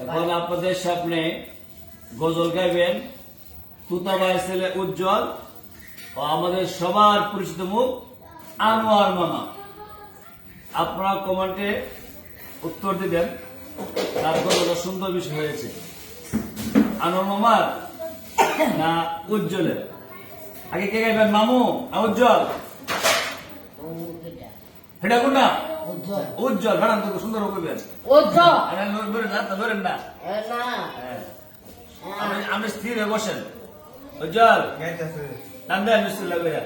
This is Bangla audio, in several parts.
এখন আপনাদের সামনে গজল গাইবেন তুতাবাই ছেলে উজ্জ্বল ও আমাদের সবার পরিচিত মুখ আনোয়ার মামা। আপনারা কমেন্টে উত্তর দিবেন তার গজলটা সুন্দর বিষয় হয়েছে আনোয়ার মামার না উজ্জ্বলের। আগে কে গাইবেন, মামু না উজ্জ্বল? এটা কোনটা? উজ্জ্বল। ম্যাডাম তো সুন্দর করবেন। ধরেন না, আমি স্থির হয়ে বসেন। উজ্জ্বল নাম দেন বিসমিল্লাহ কইরা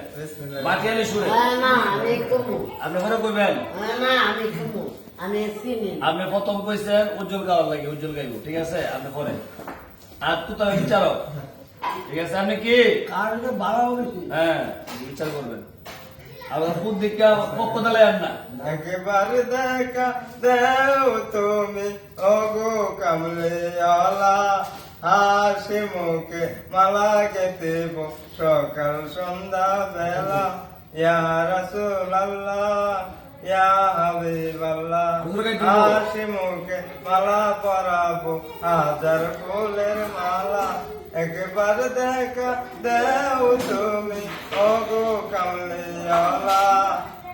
বাকি আলে সুরে আপনি ঘরে কইবেন। আপনি প্রথম কইছেন উজ্জ্বল গাওয়ার লাগে, উজ্জ্বল গাইব, ঠিক আছে? আপনি পরে আর তুই বিচারক, ঠিক আছে? আপনি কি হ্যাঁ বিচার করবেন। আবার খুব দেখা পক্ষ দালায় না একেবারে দেখা দেও তুমি ওগো কামলিওয়ালা, হাসি মুখে মালা গেতেব সকাল সন্ধ্যা বেলা। ইয়া রাসূলুল্লাহ ইয়া হাবিবাল্লাহ, হাসি মুখে মালা পরাবো হাজার ফুলের মালা। একবার দেখা দেও তুমি ওগো কামলিওয়ালা,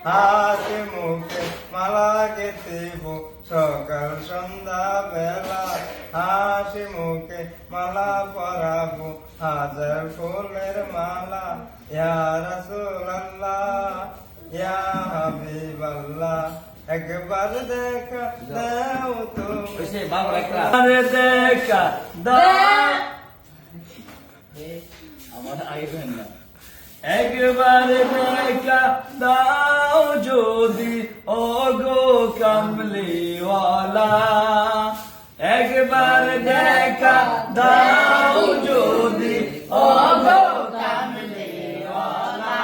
হাসি মুখে মালা গেতেব সকাল সন্ধ্যা বেলা। হাসি মুখে মালা পরাবো হাজার ফুলের মালা। ইয়া রাসূলুল্লাহ ইয়া হাবিবাল্লাহ, একবার দেখা দেও তুমি। দেখা আমার আগে না একবার দেখা দাও যদি ওগো কামলিওয়ালা, একবার দেখা দাও যদি ওগো কামলিওয়ালা,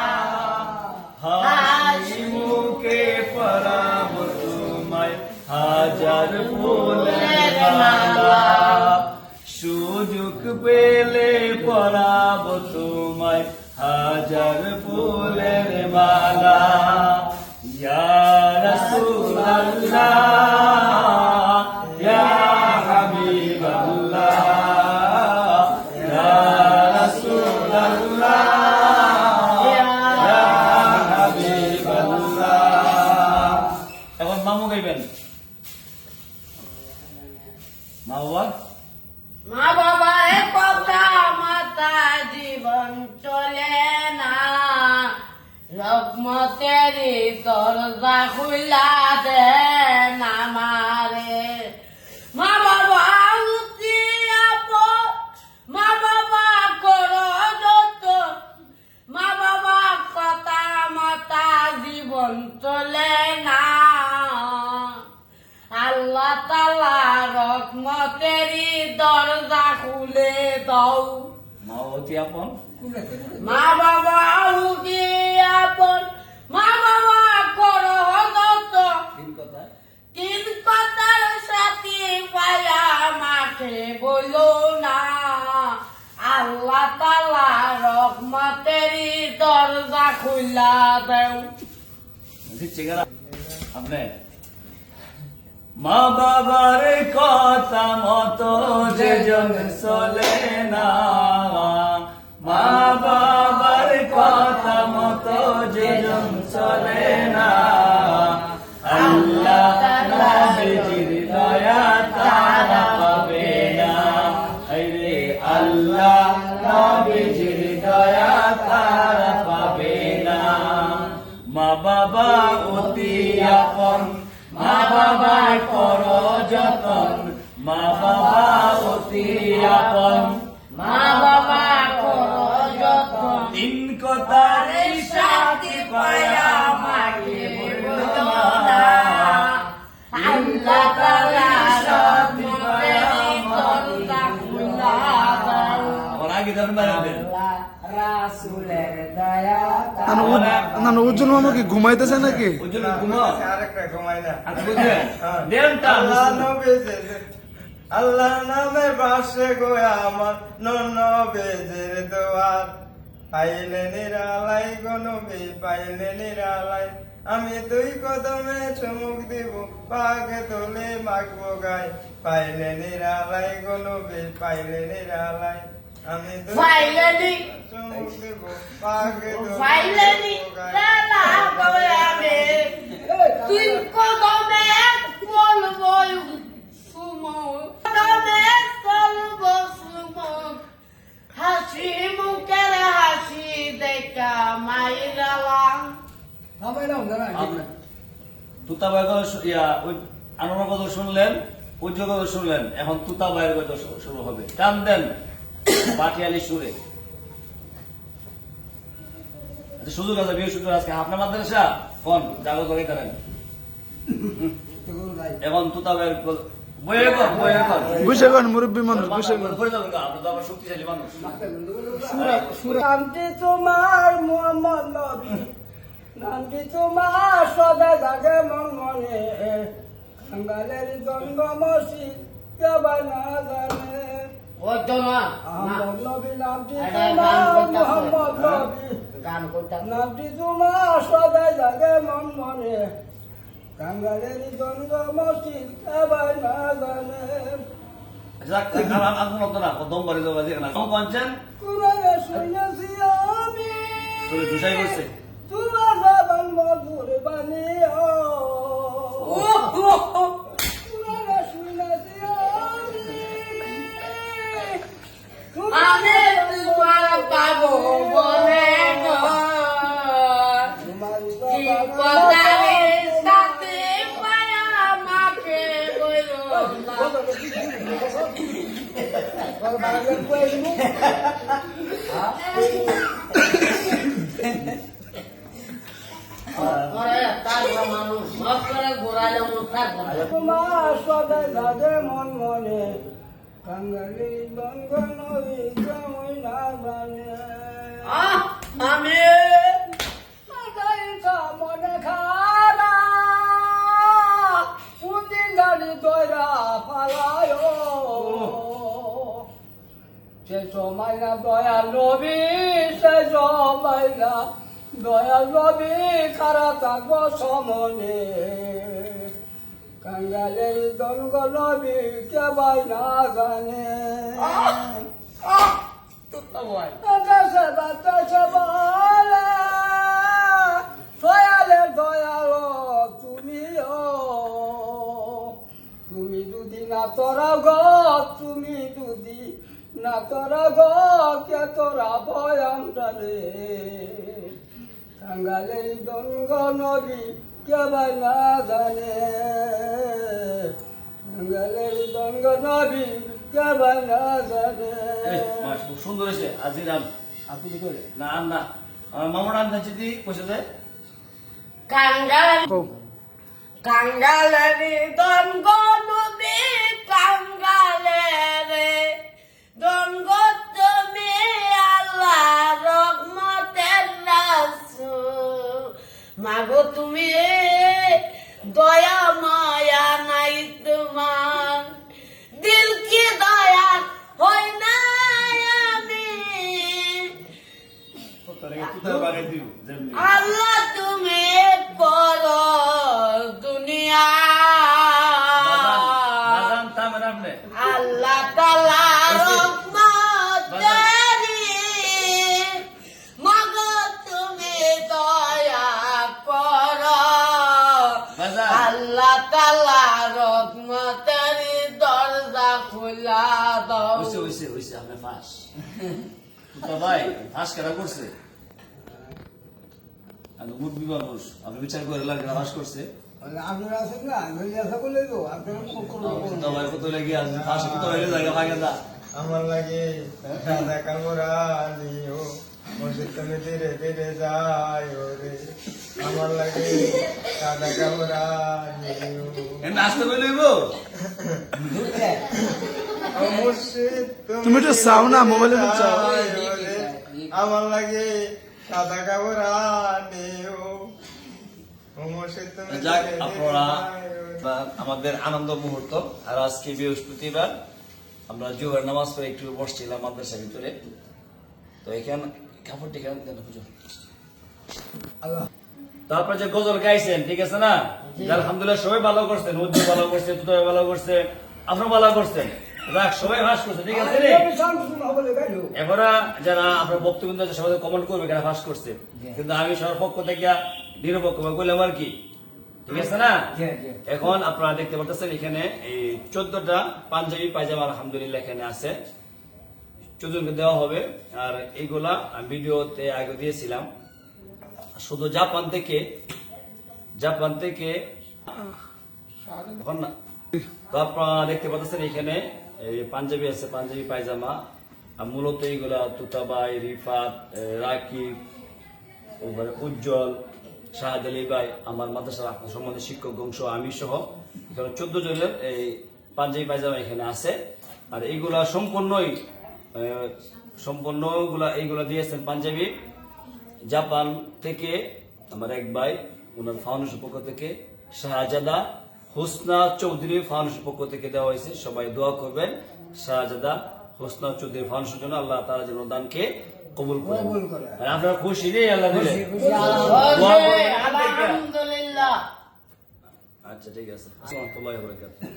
হাসি মুখে পরাব তোমায় হাজার ফুলের মালা। সুযোগ পেলে পরাব তোমায় হাজার ফুলের মালা। ইয়া রাসূলুল্লাহ ইয়া হাবিবাল্লাহ, ইয়া রাসূলুল্লাহ ইয়া হাবিবাল্লাহ। এখন মামু গাইবেন। মা বাবার কথা মাতা জীবন চলে না, রহমতের দরজা খুলা দেন আমারে। মা বাবা অতি আপন, মা বাবা করো যতন, মা বাবা কথা মাতা জীবন চলে না। আল্লাহ তাআলা রহমতেরই দরজা খুলে দাও। মা অতি আপন, মা বাবা অতি আপন, মা বাবা করো যতন, তিন কথার সাথে পায়া মাঠে বলো না। আল্লাহ তাআলা রহমতেরই দরজা খুলা দাও। আপনি মা বাবার কথা মতো যেজন চলে না, মা বাবার কথা মতো যেজন চলে না, আল্লাহ নবীজির দয়া তারা পাবে না। আরে আল্লাহ নবীজির দয়া তারা পাবে না। মা বাবা অতি আপন, মা বাবা করো যতন, মা বাবা অতি আপন, মা বাবা করো যতন, তিন কথার সাথে পায়া মাকে বলো না। আল্লাহ তাআলা রহমতেরই দরজা খুলা দাও। আগে ধরুন বাড়াবেন। রাসূলের দয়া উজ্জ্বল মামা কি ঘুমাইতেছে নাকি? উজ্জ্বল ঘুমাও, আরেকটা ঘুমাই না। বুঝলেন? দেন তা আল্লাহ নবীজির আল্লাহ নামে বাসে গো আমার নবীজির দুয়ার, পাইলে নিরালাই গো নবী পাইলে নিরালাই। আমি দুই কদমে চুমুক দিব পাকে তোলে মাখবো গায় পাইলে নিরালাই গো নবী পাইলে নিরালাই আমি দুই ফাইনালি চুমুক দিব পাকে তোলে ফাইনালি লালা গোয়াবে তুই কদমে বলবো সুমো কদমে বলবো সুমো হাসি মুখের হাসি দেখা মাইরালাম তুতা ভাই আনোয়ার কথা শুনলেন, উজ্জ্বল কথা শুনলেন, এখন তুতা ভাইয়ের কথা শুরু হবে। টান দেন পাটিয়ালি সুরে। আচ্ছা, সুযোগ আছে, বিয়ে সুযোগ আজকে আপনার মাদ্রাসা কোন জাগো করে করেন। এখন তুতা ভাইয়ের বইয়ে কর, বইয়ে কর। বুঝে গেন মুরব্বী মানুষ, বুঝে গেন। করে যাবেন, আপনি তো আবার শক্তিশালী মানুষ। নামটি তোমার মোহাম্মদ নবী, নামটি তোমার সদা জাগে মন মনে, কাঙ্গালের জন্ম মসজিদ কেবা না জানে। আহমদ নবী নামটি তোমার মোহাম্মদ নবী, নামটি তোমার সদা জাগে মন মনে, কাঙ্গালের জন্ম মসজিদ কেবা না জানে। আপনার মতো না, দম বাড়ি দেওয়া যেখানে পঞ্চান কুরানে শুনেছি আমি দুসাই করছে। তোমার বাবান মধুর বানিও, কুরানে শুনেছি আমি তোমার পাবো বলে গো, তোমার কথার সাথে পায়া মাকে বলো তোমার সদাই লাগে মন মনে, কাঙ্গালি দঙ্গনবী কেমন না জানে। আমি মনে খারা উনি গাড়ি দয়া পালায়, সে সময় না দয়া নবী, সে সময় না দয়া নবী খারা থাকবো সমনে, কাঙ্গালের দঙ্গ নবী কেবাই না জানে। আকাশে বাতাসে বলে দয়ালের দয়াল তুমিও, তুমি যদি না তোরা গো, তুমি যদি না তোরা গো, কে তোরা ভয়াম জানে, কাঙ্গালের দঙ্গ নবী কেবাই না জানে, কাঙ্গালের দঙ্গ নবী কেবাই না জানে। খুব সুন্দর হয়েছে। আজির আম আপনি করে না আম না আমার মামার আম দিচ্ছি দি পয়সা দেয়। কও। কাঙ্গালের দঙ্গ নবী, কাঙ্গালের দঙ্গ তুমি আল্লাহ রহমতের রাসূল, মাগো তুমি দয়া মায়া নাই তোমার, দিল কি দয়া হয় না আমি, আল্লাহ তুমি করো দুনিয়া, আল্লাহ তাআলা রহমতেরি, মাগো তুমি দয়া করো, আল্লাহ তাআলা রহমতেরি দরজা খোলা দাও। হইছে আপনি ফাঁস ভাই ফাঁস কেনা করছে। আমি মুরব্বী মানুষ, আপনি বিচার করে লাগে ফাঁস করছে। আপনারা আছেন না, সকলে তো আপনারা তোমার কত লাগে আজ ফাঁস কত হইলে জায়গা ভাগে না। আমার লাগে সাদা কামরা নিও মসজিদ তুমি ধীরে ধীরে যাই রে, আমার লাগে সাদা কামরা নিও নাচতে বলব মসজিদ তুমি একটু চাও না, মোবাইলে একটু চাও। যাই রে, আমার লাগে সাদা কামরা নিও মসজিদ তুমি যাক ধীরে ধীরে আপনারা যাই রে। আমাদের আনন্দ মুহূর্ত। আর আজকে বৃহস্পতিবার আমরা জোহর নামাজ পড়ে একটু বসছিলাম মাদ্রাসার ভিতরে। তো এখানে কাপড় টেকে পুজো তারপরে যে গজল গাইছেন, ঠিক আছে না? আলহামদুলিল্লাহ সবাই ভালো করছেন, উজ্জ্বল ভালো করছে, তুতা ভালো করছে, আপনার ভালো করছেন, রাখ সবাই ভাস করছে, ঠিক আছে রে? এবারে যারা আপনার বক্তব্য আছে সবাই কমেন্ট করবে কেন ফাঁস করছে, কিন্তু আমি সবার পক্ষ থেকে নিরপেক্ষ বললাম আর কি, ঠিক আছে না? এখন আপনারা দেখতে পাচ্ছেন এখানে এই 14টা পাঞ্জাবি পায়জামা আলহামদুলিল্লাহ এখানে আছে, 14 জনকে দেওয়া হবে। আর এইগুলা আমি ভিডিওতে আগে দিয়েছিলাম, শুধু জাপান থেকে এখন না। তো আপনারা দেখতে পাচ্ছেন এখানে এই পাঞ্জাবি আছে, পাঞ্জাবি পায়জামা। আর মূলত এইগুলা তুতাবাই, রিফাত, রাকিব, উজ্জ্বল, শাহাদ আলী ভাই, আমার মাদ্রাসার সম্বন্ধে শিক্ষক বংশ, আমি সহ এখানে 14 জনের এই পাঞ্জাবি পায়জামা এখানে আছে। আর এইগুলা এইগুলা দিয়েছেন পাঞ্জাবি জাপান থেকে আমার এক ভাই, ওনার ফাউন্ডেশন পক্ষ থেকে শাহজাদা হোসনা চৌধুরী ফাউন্ডেশন পক্ষ থেকে দেওয়া হয়েছে। সবাই দোয়া করবেন শাহজাদা হোসনা চৌধুরী ফাউন্ডেশন জন্য, আল্লাহ তাআলা যেন দানকে কবুল করেন। আর আপনারা খুশি নেই আল্লাহ দিলে? দোয়া করবেন। আলহামদুলিল্লাহ। আচ্ছা ঠিক আছে। আসসালামু আলাইকুম ওয়া রাহমাতুল্লাহি ওয়া বারাকাতুহু।